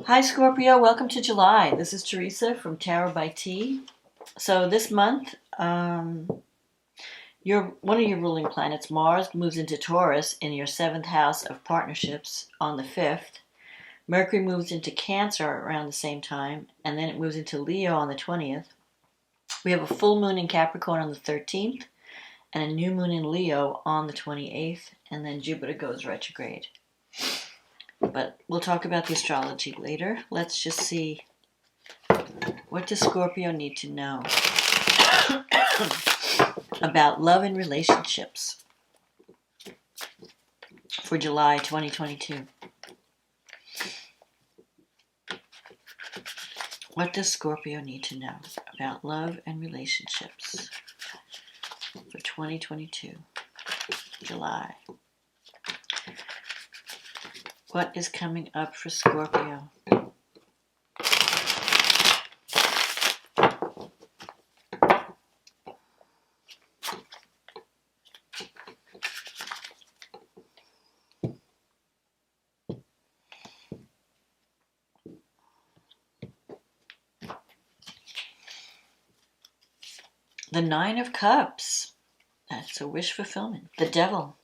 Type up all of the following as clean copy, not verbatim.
Hi Scorpio, welcome to July. This is Teresa from Tarot by T. So this month, one of your ruling planets, Mars, moves into Taurus in your 7th house of partnerships on the 5th. Mercury moves into Cancer around the same time, and then it moves into Leo on the 20th. We have a full moon in Capricorn on the 13th, and a new moon in Leo on the 28th, and then Jupiter goes retrograde. But we'll talk about the astrology later. Let's just see, what does Scorpio need to know about love and relationships for July 2022? What does Scorpio need to know about love and relationships for 2022, July? What is coming up for Scorpio? The Nine of Cups. That's a wish fulfillment. The Devil.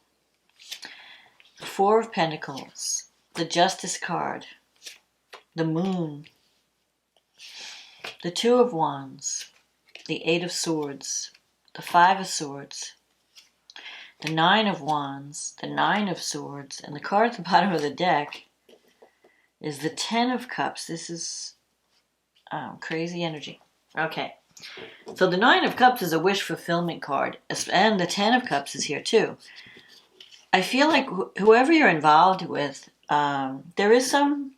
The Four of Pentacles. The Justice card. The Moon. The Two of Wands. The Eight of Swords. The Five of Swords. The Nine of Wands. The Nine of Swords. And the card at the bottom of the deck is the Ten of Cups. This is crazy energy. Okay. So the Nine of Cups is a wish fulfillment card, and the Ten of Cups is here too. I feel like whoever you're involved with, there is some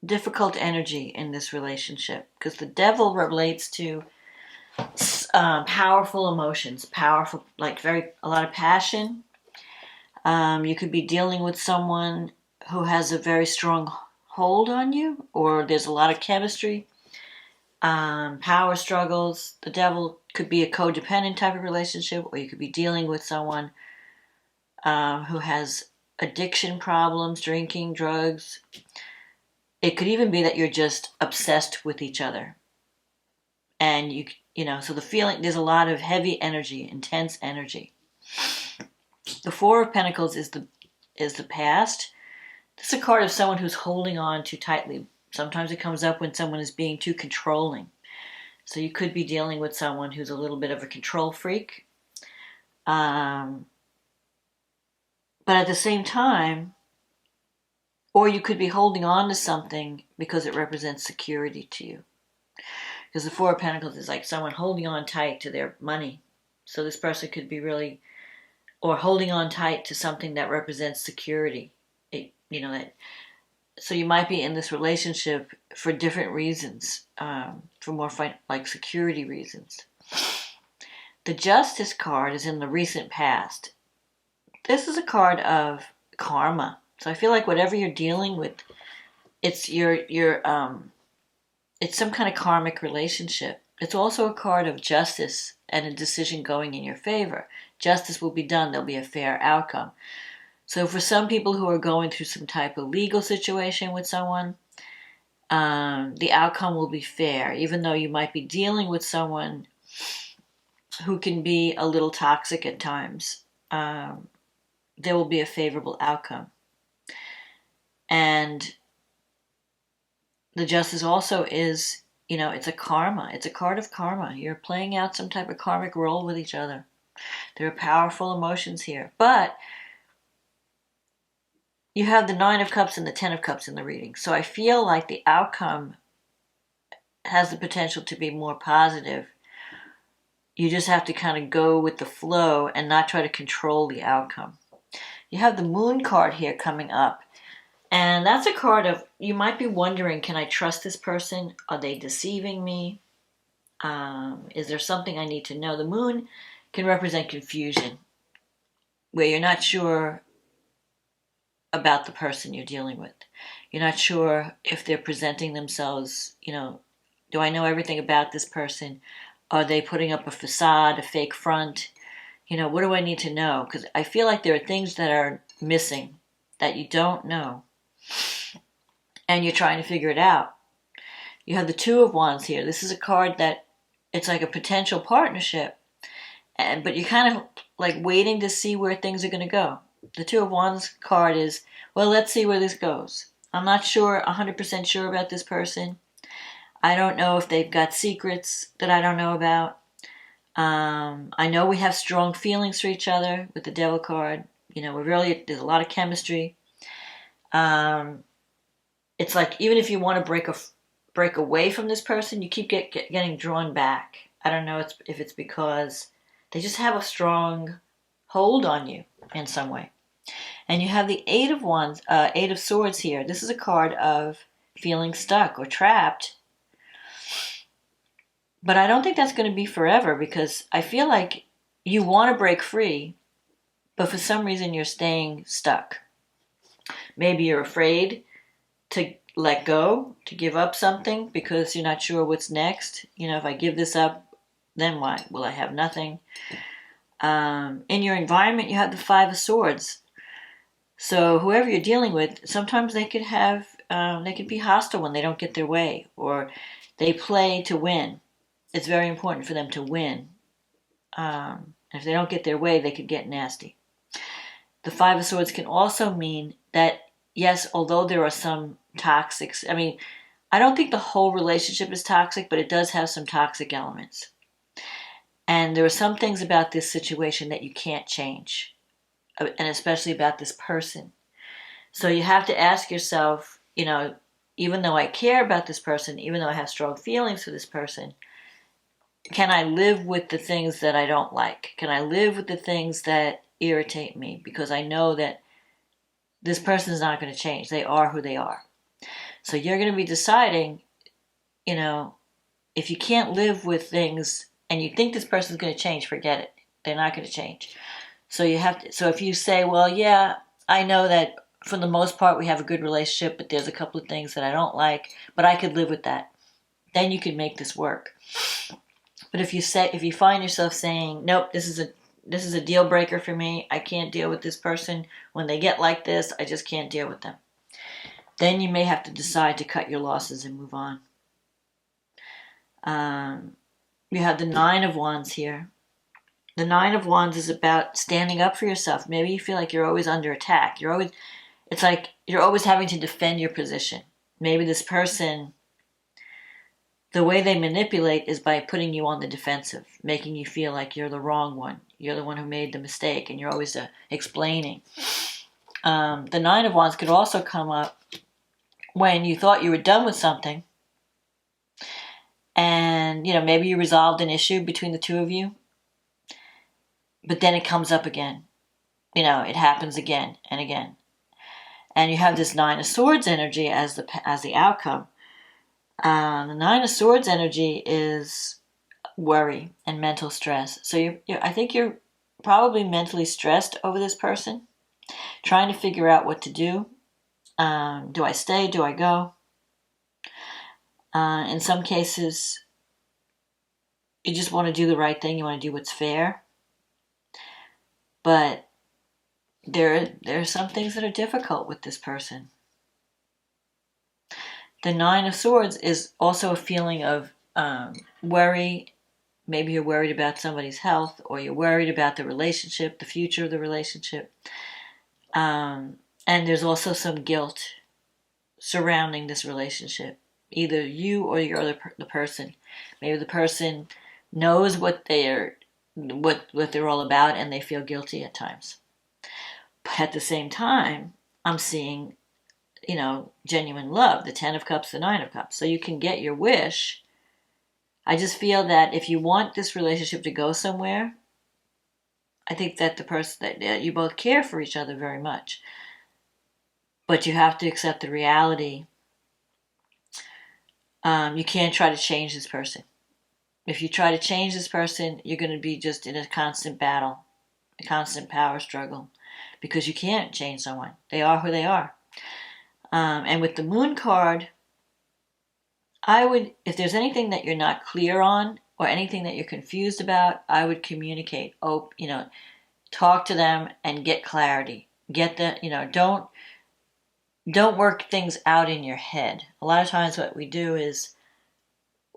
difficult energy in this relationship, because the Devil relates to powerful emotions, powerful, like a lot of passion. You could be dealing with someone who has a very strong hold on you, or there's a lot of chemistry. Power struggles. The Devil could be a codependent type of relationship, or you could be dealing with someone who has addiction problems, drinking, drugs. It could even be that you're just obsessed with each other. And so the feeling, there's a lot of heavy energy, intense energy. The Four of Pentacles is the past. This is a card of someone who's holding on too tightly. Sometimes it comes up when someone is being too controlling. So you could be dealing with someone who's a little bit of a control freak. But at the same time, or you could be holding on to something because it represents security to you. Because the Four of Pentacles is like someone holding on tight to their money. So this person could be really, or holding on tight to something that represents security. So you might be in this relationship for different reasons, for more like security reasons. The Justice card is in the recent past. This is a card of karma. So I feel like whatever you're dealing with, it's it's some kind of karmic relationship. It's also a card of justice and a decision going in your favor. Justice will be done. There'll be a fair outcome. So for some people who are going through some type of legal situation with someone, the outcome will be fair, even though you might be dealing with someone who can be a little toxic at times. There will be a favorable outcome. And the Justice also is, it's a karma. It's a card of karma. You're playing out some type of karmic role with each other. There are powerful emotions here. But you have the Nine of Cups and the Ten of Cups in the reading. So I feel like the outcome has the potential to be more positive. You just have to kind of go with the flow and not try to control the outcome. You have the Moon card here coming up. And that's a card of, you might be wondering, can I trust this person? Are they deceiving me? Is there something I need to know? The Moon can represent confusion, where you're not sure about the person you're dealing with. You're not sure if they're presenting themselves, do I know everything about this person? Are they putting up a facade, a fake front? What do I need to know? Because I feel like there are things that are missing that you don't know. and you're trying to figure it out. You have the Two of Wands here. This is a card that it's like a potential partnership, but you're kind of like waiting to see where things are going to go. The Two of Wands card is, well, let's see where this goes. I'm not 100% sure about this person. I don't know if they've got secrets that I don't know about. I know we have strong feelings for each other with the Devil card. There's a lot of chemistry. It's like, even if you want to break away from this person, you keep getting drawn back. I don't know if it's because they just have a strong hold on you in some way. And you have the Eight of Swords here. This is a card of feeling stuck or trapped. But I don't think that's going to be forever, because I feel like you want to break free, but for some reason you're staying stuck. Maybe you're afraid to let go, to give up something, because you're not sure what's next. If I give this up, then what? Will I have nothing? In your environment, you have the Five of Swords. So whoever you're dealing with, sometimes they could be hostile when they don't get their way, or they play to win. It's very important for them to win. If they don't get their way, they could get nasty. The Five of Swords can also mean that, yes, although there are some toxics, I don't think the whole relationship is toxic, but it does have some toxic elements. And there are some things about this situation that you can't change, and especially about this person. So you have to ask yourself, even though I care about this person, even though I have strong feelings for this person, can I live with the things that I don't like? Can I live with the things that irritate me? Because I know that this person is not going to change. They are who they are. So you're going to be deciding, if you can't live with things and you think this person is going to change, forget it. They're not going to change. So if you say, well, yeah, I know that for the most part we have a good relationship, but there's a couple of things that I don't like, but I could live with that. Then you can make this work. But if you find yourself saying, nope, this is a deal breaker for me, I can't deal with this person, when they get like this, I just can't deal with them, then you may have to decide to cut your losses and move on. You have the Nine of Wands here. The Nine of Wands is about standing up for yourself. Maybe you feel like you're always under attack. It's like you're always having to defend your position. Maybe this person, the way they manipulate is by putting you on the defensive, making you feel like you're the wrong one. You're the one who made the mistake, and you're always explaining. The Nine of Wands could also come up when you thought you were done with something, and maybe you resolved an issue between the two of you, but then it comes up again. It happens again and again, and you have this Nine of Swords energy as the outcome. The Nine of Swords energy is worry and mental stress. So I think you're probably mentally stressed over this person, trying to figure out what to do. Do I stay? Do I go? In some cases, you just want to do the right thing. You want to do what's fair. But there are some things that are difficult with this person. The Nine of Swords is also a feeling of worry. Maybe you're worried about somebody's health, or you're worried about the relationship, the future of the relationship. And there's also some guilt surrounding this relationship. Either you or the person. Maybe the person knows what they're all about, and they feel guilty at times. But at the same time, I'm seeing, genuine love, the Ten of Cups, the Nine of Cups. So you can get your wish. I just feel that if you want this relationship to go somewhere, I think that the person that you both care for each other very much. But you have to accept the reality. You can't try to change this person. If you try to change this person, you're going to be just in a constant battle, a constant power struggle, because you can't change someone. They are who they are. And with the Moon card, if there's anything that you're not clear on, or anything that you're confused about, I would communicate. Talk to them and get clarity. Don't don't work things out in your head. A lot of times what we do is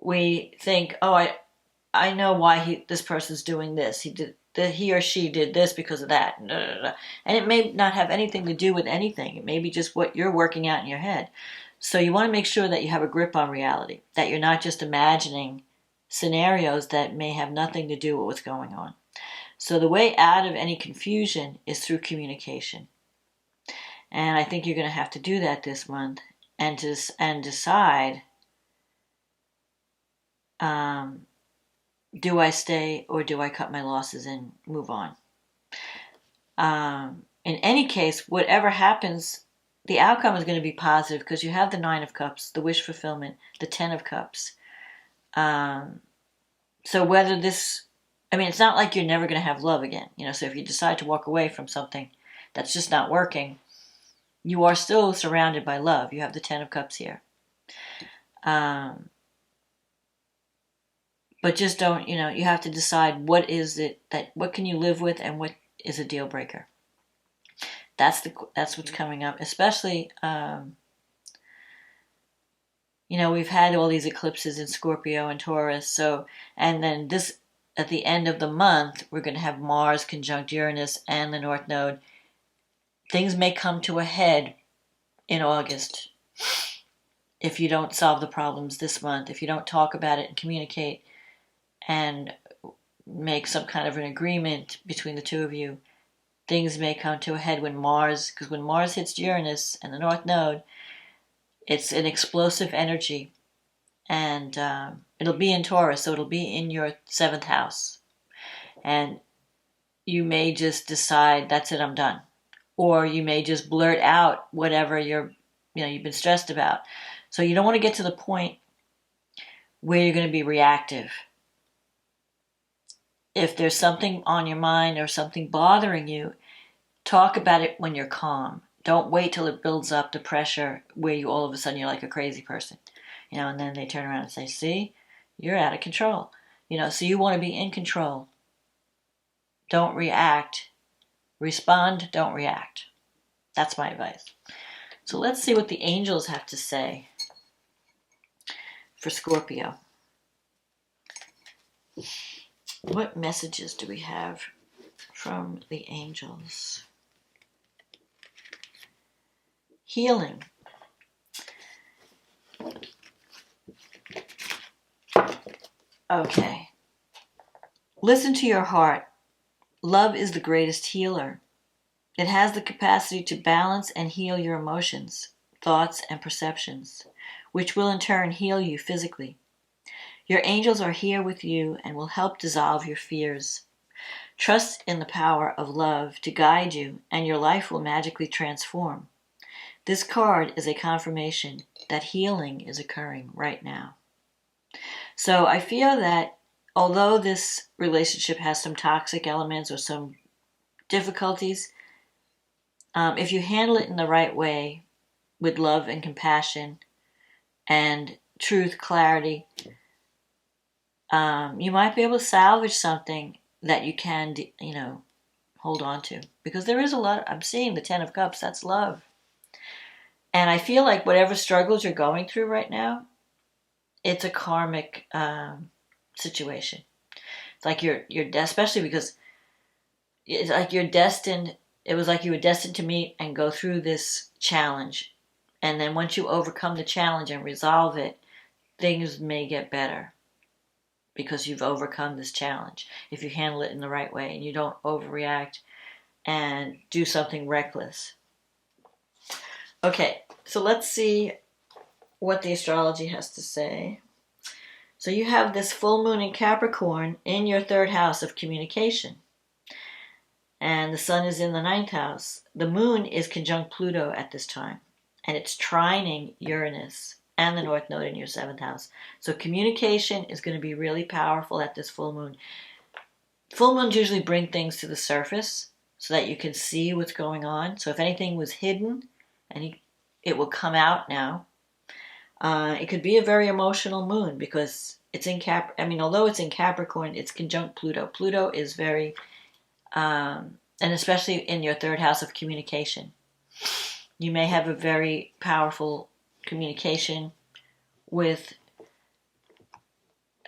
we think, oh, I know why this person's doing this. He or she did this because of that. And it may not have anything to do with anything. It may be just what you're working out in your head. So you want to make sure that you have a grip on reality, that you're not just imagining scenarios that may have nothing to do with what's going on. So the way out of any confusion is through communication. And I think you're going to have to do that this month and decide, do I stay or do I cut my losses and move on? In any case, whatever happens, the outcome is going to be positive because you have the 9 of Cups, the wish fulfillment, the 10 of Cups. So whether this, it's not like you're never going to have love again. So if you decide to walk away from something that's just not working, you are still surrounded by love. You have the 10 of Cups here. But just don't, you have to decide what can you live with and what is a deal breaker. That's what's coming up, especially, we've had all these eclipses in Scorpio and Taurus. And then this, at the end of the month, we're going to have Mars conjunct Uranus and the North Node. Things may come to a head in August if you don't solve the problems this month, if you don't talk about it and communicate and make some kind of an agreement between the two of you. Things may come to a head because when Mars hits Uranus and the North Node, it's an explosive energy, and it'll be in Taurus, so it'll be in your 7th house. And you may just decide, that's it, I'm done. Or you may just blurt out whatever you've been stressed about. So you don't want to get to the point where you're going to be reactive. If there's something on your mind or something bothering you, talk about it when you're calm. Don't wait till it builds up the pressure where you all of a sudden you're like a crazy person. And then they turn around and say, see, you're out of control. So you want to be in control. Don't react. Respond, don't react. That's my advice. So let's see what the angels have to say for Scorpio. What messages do we have from the angels? Healing. Okay. Listen to your heart. Love is the greatest healer. It has the capacity to balance and heal your emotions, thoughts, and perceptions, which will in turn heal you physically. Your angels are here with you and will help dissolve your fears. Trust in the power of love to guide you, and your life will magically transform. This card is a confirmation that healing is occurring right now. So I feel that although this relationship has some toxic elements or some difficulties, if you handle it in the right way, with love and compassion and truth, clarity, you might be able to salvage something that you can, hold on to. Because there is a lot, I'm seeing the 10 of Cups, that's love. And I feel like whatever struggles you're going through right now, it's a karmic situation. It's like you're especially because it's like you're destined, it was like you were destined to meet and go through this challenge. And then once you overcome the challenge and resolve it, things may get better because you've overcome this challenge. If you handle it in the right way and you don't overreact and do something reckless. Okay, so let's see what the astrology has to say. So you have this full moon in Capricorn in your 3rd house of communication. And the sun is in the 9th house. The moon is conjunct Pluto at this time. And it's trining Uranus and the North Node in your 7th house. So communication is going to be really powerful at this full moon. Full moons usually bring things to the surface so that you can see what's going on. So if anything was hidden, it will come out now. It could be a very emotional moon because it's in although it's in Capricorn, it's conjunct Pluto. Pluto is very, and especially in your 3rd house of communication, You may have a very powerful communication with,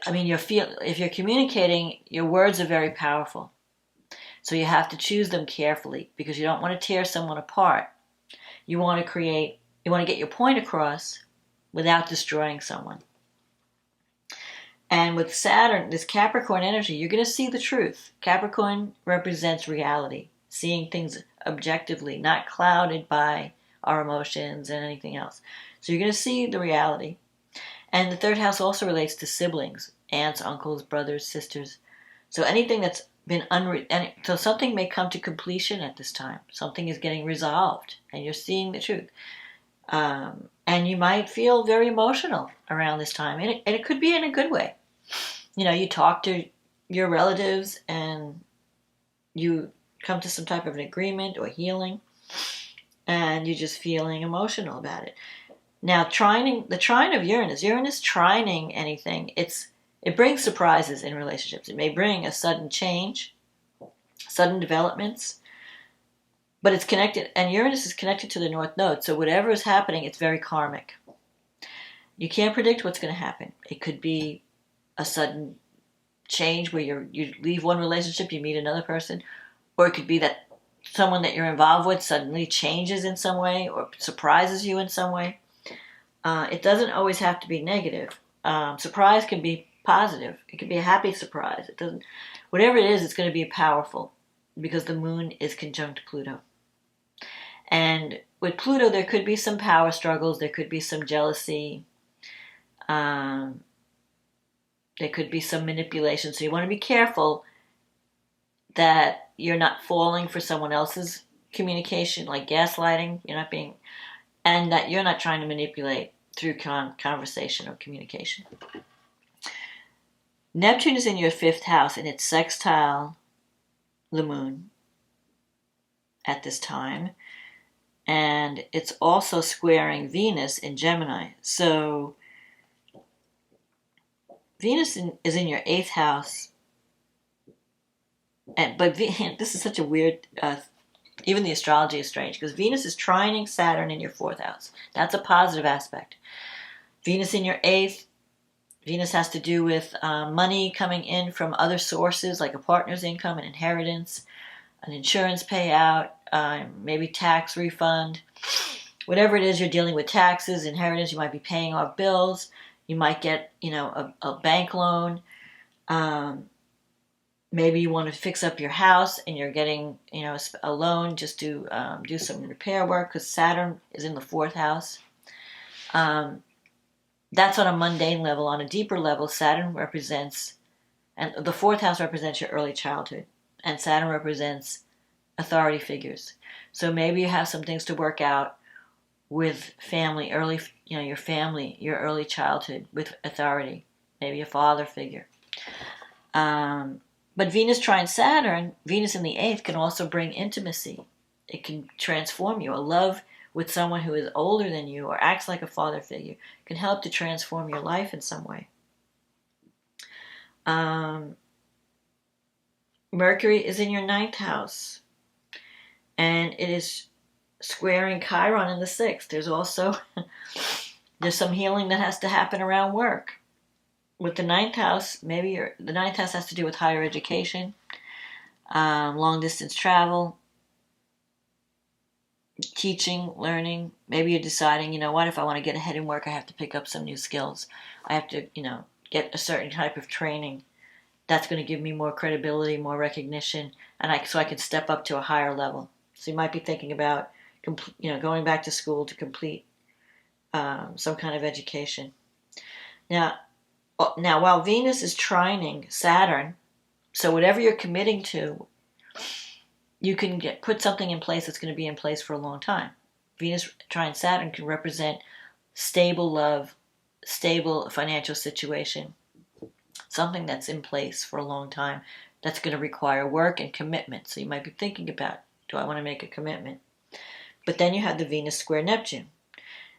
if you're communicating, your words are very powerful. So you have to choose them carefully because you don't want to tear someone apart. You want to get your point across without destroying someone. And with Saturn, this Capricorn energy, you're going to see the truth. Capricorn represents reality, seeing things objectively, not clouded by our emotions and anything else. So you're going to see the reality. And the third house also relates to siblings, aunts, uncles, brothers, sisters. So anything that's been so something may come to completion at this time. Something is getting resolved, and you're seeing the truth. And you might feel very emotional around this time, and it could be in a good way. You talk to your relatives, and you come to some type of an agreement or healing, and you're just feeling emotional about it. Now, the trine of Uranus trining anything, it brings surprises in relationships. It may bring a sudden change, sudden developments, but it's connected, and Uranus is connected to the North Node, so whatever is happening, it's very karmic. You can't predict what's going to happen. It could be a sudden change where you leave one relationship, you meet another person, or it could be that someone that you're involved with suddenly changes in some way or surprises you in some way. It doesn't always have to be negative. Surprise can be positive. It can be a happy surprise. Whatever it is, it's going to be powerful because the moon is conjunct Pluto. And with Pluto, there could be some power struggles. There could be some jealousy. There could be some manipulation. So you want to be careful that you're not falling for someone else's communication, like gaslighting. And that you're not trying to manipulate through conversation or communication. Neptune is in your 5th house, and it's sextile the moon at this time. And it's also squaring Venus in Gemini. So Venus is in your 8th house. But this is such a weird... even the astrology is strange because Venus is trining Saturn in your 4th house. That's a positive aspect. Venus in your 8th. Venus has to do with money coming in from other sources like a partner's income, an inheritance, an insurance payout, maybe tax refund. Whatever it is, you're dealing with taxes, inheritance, you might be paying off bills. You might get, a bank loan. Maybe you want to fix up your house and you're getting, a loan just to do some repair work because Saturn is in the 4th house. That's on a mundane level. On a deeper level, Saturn represents, and the 4th house represents your early childhood, and Saturn represents authority figures. So maybe you have some things to work out with family, your family, your early childhood with authority, maybe a father figure. But Venus trine Saturn, Venus in the 8th, can also bring intimacy. It can transform you. A love with someone who is older than you or acts like a father figure can help to transform your life in some way. Mercury is in your 9th house, and it is squaring Chiron in the 6th. There's some healing that has to happen around work. With the 9th house, the 9th house has to do with higher education, long distance travel, teaching, learning. Maybe you're deciding, if I want to get ahead in work, I have to pick up some new skills. I have to, get a certain type of training that's going to give me more credibility, more recognition, so I can step up to a higher level. So you might be thinking about, going back to school to complete some kind of education. Now, while Venus is trining Saturn, so whatever you're committing to, you can put something in place that's going to be in place for a long time. Venus trine Saturn can represent stable love, stable financial situation, something that's in place for a long time that's going to require work and commitment. So you might be thinking about, do I want to make a commitment? But then you have the Venus square Neptune.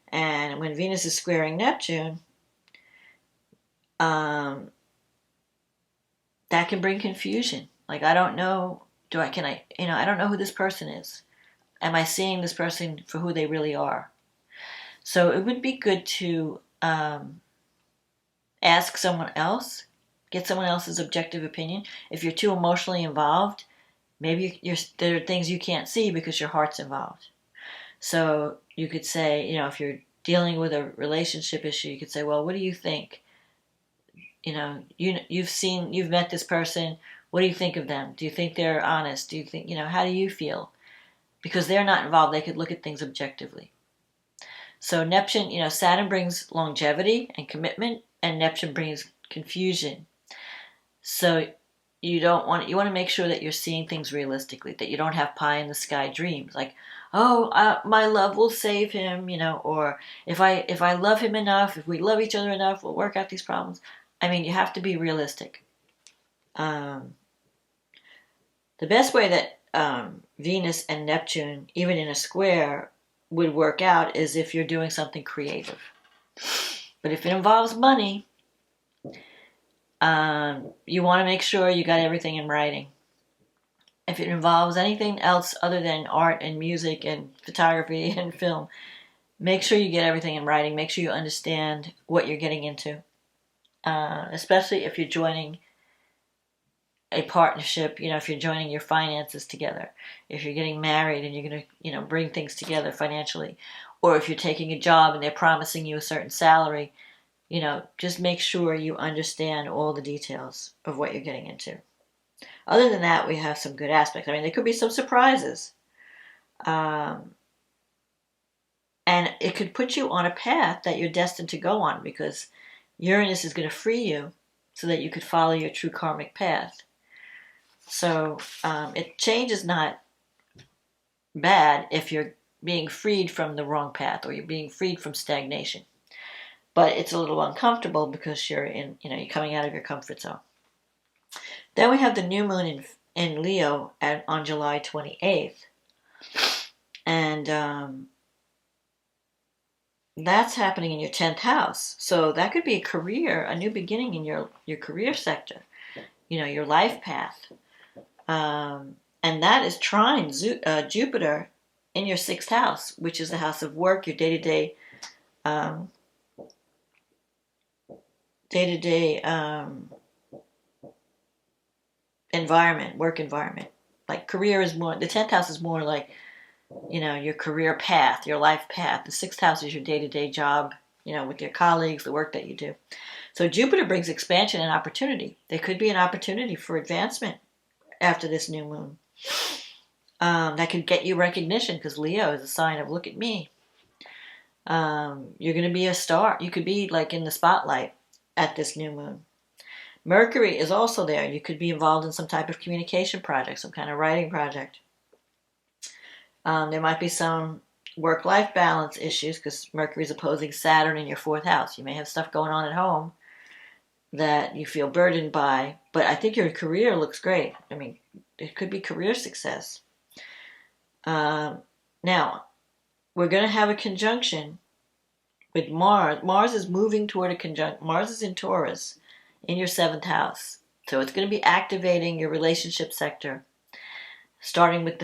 And when Venus is squaring Neptune, that can bring confusion. Like, I don't know, I don't know who this person is. am I seeing this person for who they really are? So it would be good to ask someone else, get someone else's objective opinion. If you're too emotionally involved, maybe there are things you can't see because your heart's involved. So you could say, if you're dealing with a relationship issue, you could say, well, what do you think? You've met this person. What do you think of them? Do you think they're honest? Do you think, how do you feel? Because they're not involved, they could look at things objectively. So Neptune, Saturn brings longevity and commitment, and Neptune brings confusion. So you want to make sure that you're seeing things realistically, that you don't have pie in the sky dreams like, oh, my love will save him, or if I love him enough, if we love each other enough, we'll work out these problems. I mean, you have to be realistic. The best way that Venus and Neptune, even in a square, would work out is if you're doing something creative. But if it involves money, you want to make sure you got everything in writing. If it involves anything else other than art and music and photography and film, make sure you get everything in writing. Make sure you understand what you're getting into. Especially if you're joining a partnership, if you're joining your finances together, if you're getting married and you're going to, bring things together financially, or if you're taking a job and they're promising you a certain salary, just make sure you understand all the details of what you're getting into. Other than that, we have some good aspects. I mean, there could be some surprises. And it could put you on a path that you're destined to go on because Uranus is going to free you so that you could follow your true karmic path. So change is not bad if you're being freed from the wrong path or you're being freed from stagnation. But it's a little uncomfortable because you're you're coming out of your comfort zone. Then we have the new moon in Leo on July 28th. And that's happening in your 10th house. So that could be a new beginning in your career sector, your life path. And that is trine Jupiter in your 6th house, which is the house of work, your day-to-day environment, work environment. Like career is more, the 10th house is more like, your career path, your life path. The 6th house is your day-to-day job, with your colleagues, the work that you do. So Jupiter brings expansion and opportunity. There could be an opportunity for advancement after this new moon. That could get you recognition because Leo is a sign of look at me. You're going to be a star. You could be like in the spotlight at this new moon. Mercury is also there. You could be involved in some type of communication project, some kind of writing project. There might be some work-life balance issues because Mercury is opposing Saturn in your 4th house. You may have stuff going on at home that you feel burdened by, but I think your career looks great. I mean, it could be career success. Now, we're going to have a conjunction with Mars. Mars is moving toward a conjunction. Mars is in Taurus in your 7th house. So it's going to be activating your relationship sector starting with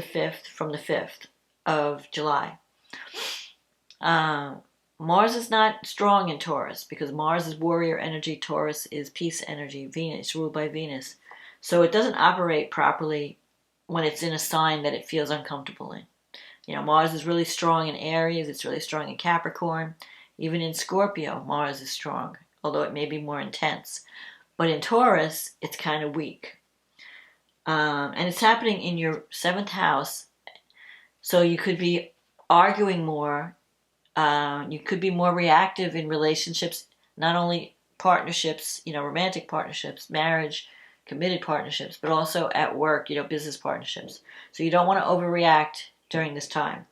from the 5th of July. Mars is not strong in Taurus because Mars is warrior energy, Taurus is peace energy, Venus, ruled by Venus. So it doesn't operate properly when it's in a sign that it feels uncomfortable in. Mars is really strong in Aries, it's really strong in Capricorn. Even in Scorpio, Mars is strong, although it may be more intense. But in Taurus, it's kind of weak. And it's happening in your 7th house. So you could be arguing more. You could be more reactive in relationships, not only partnerships, romantic partnerships, marriage, committed partnerships, but also at work, business partnerships. So you don't want to overreact during this time.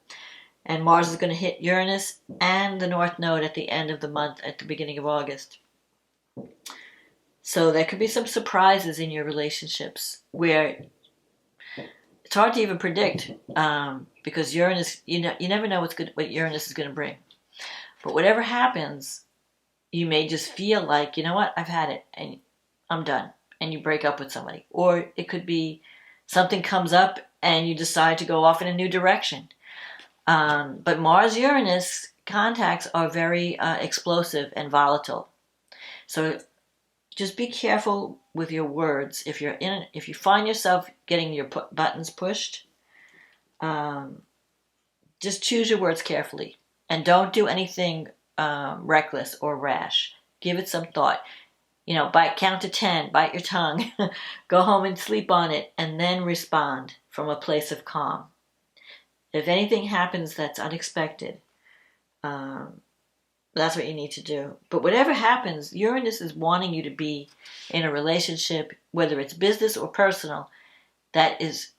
And Mars is going to hit Uranus and the North Node at the end of the month, at the beginning of August. So there could be some surprises in your relationships where it's hard to even predict because Uranus, you never know what Uranus is going to bring. But whatever happens, you may just feel like, you know what, I've had it and I'm done. And you break up with somebody. Or it could be something comes up and you decide to go off in a new direction. But Mars-Uranus contacts are very explosive and volatile. So just be careful with your words. If you find yourself getting your buttons pushed, just choose your words carefully, and don't do anything reckless or rash. Give it some thought. Count to 10, bite your tongue, go home and sleep on it, and then respond from a place of calm. If anything happens that's unexpected, that's what you need to do. But whatever happens, Uranus is wanting you to be in a relationship, whether it's business or personal, that is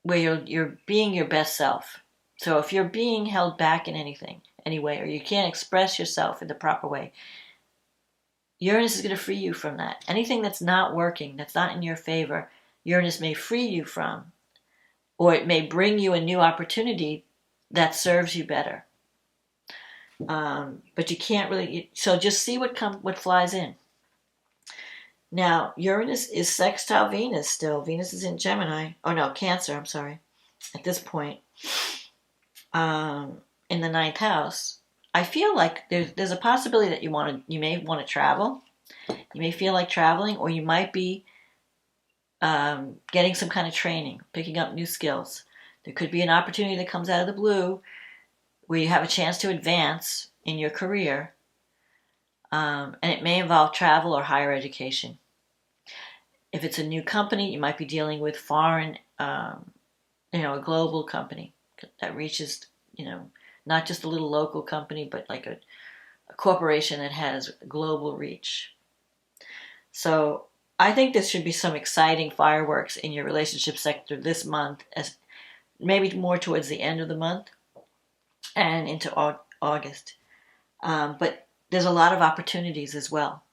where you're being your best self. So if you're being held back in anything, anyway, or you can't express yourself in the proper way, Uranus is going to free you from that. Anything that's not working, that's not in your favor, Uranus may free you from, or it may bring you a new opportunity that serves you better. But you can't really, so just see what flies in. Now, Uranus is sextile Venus still. Venus is in Gemini. Oh no, Cancer, I'm sorry. At this point, in the 9th house, I feel like there's a possibility that you may want to travel. You may feel like traveling, or you might be getting some kind of training, picking up new skills. There could be an opportunity that comes out of the blue where you have a chance to advance in your career, and it may involve travel or higher education. If it's a new company, you might be dealing with foreign, a global company that reaches, not just a little local company, but like a corporation that has global reach. So I think there should be some exciting fireworks in your relationship sector this month, as maybe more towards the end of the month and into August. But there's a lot of opportunities as well.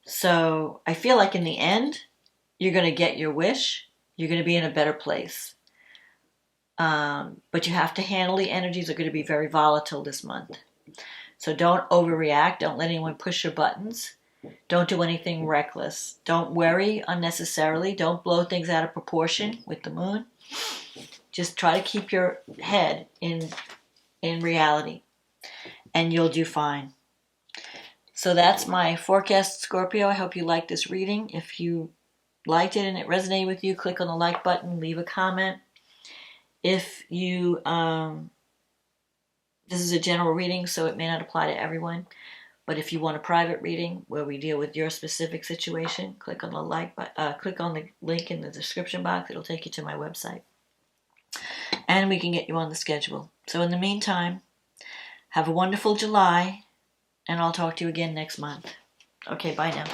So I feel like in the end, you're going to get your wish. You're going to be in a better place. But you have to handle the energies are going to be very volatile this month. So don't overreact. Don't let anyone push your buttons. Don't do anything reckless. Don't worry unnecessarily. Don't blow things out of proportion with the moon. Just try to keep your head in reality, and you'll do fine. So that's my forecast, Scorpio. I hope you liked this reading. If you liked it and it resonated with you, click on the like button, leave a comment. If you, this is a general reading, so it may not apply to everyone. But if you want a private reading where we deal with your specific situation, click on the link in the description box. It'll take you to my website, and we can get you on the schedule. So in the meantime, have a wonderful July, and I'll talk to you again next month. Okay, bye now.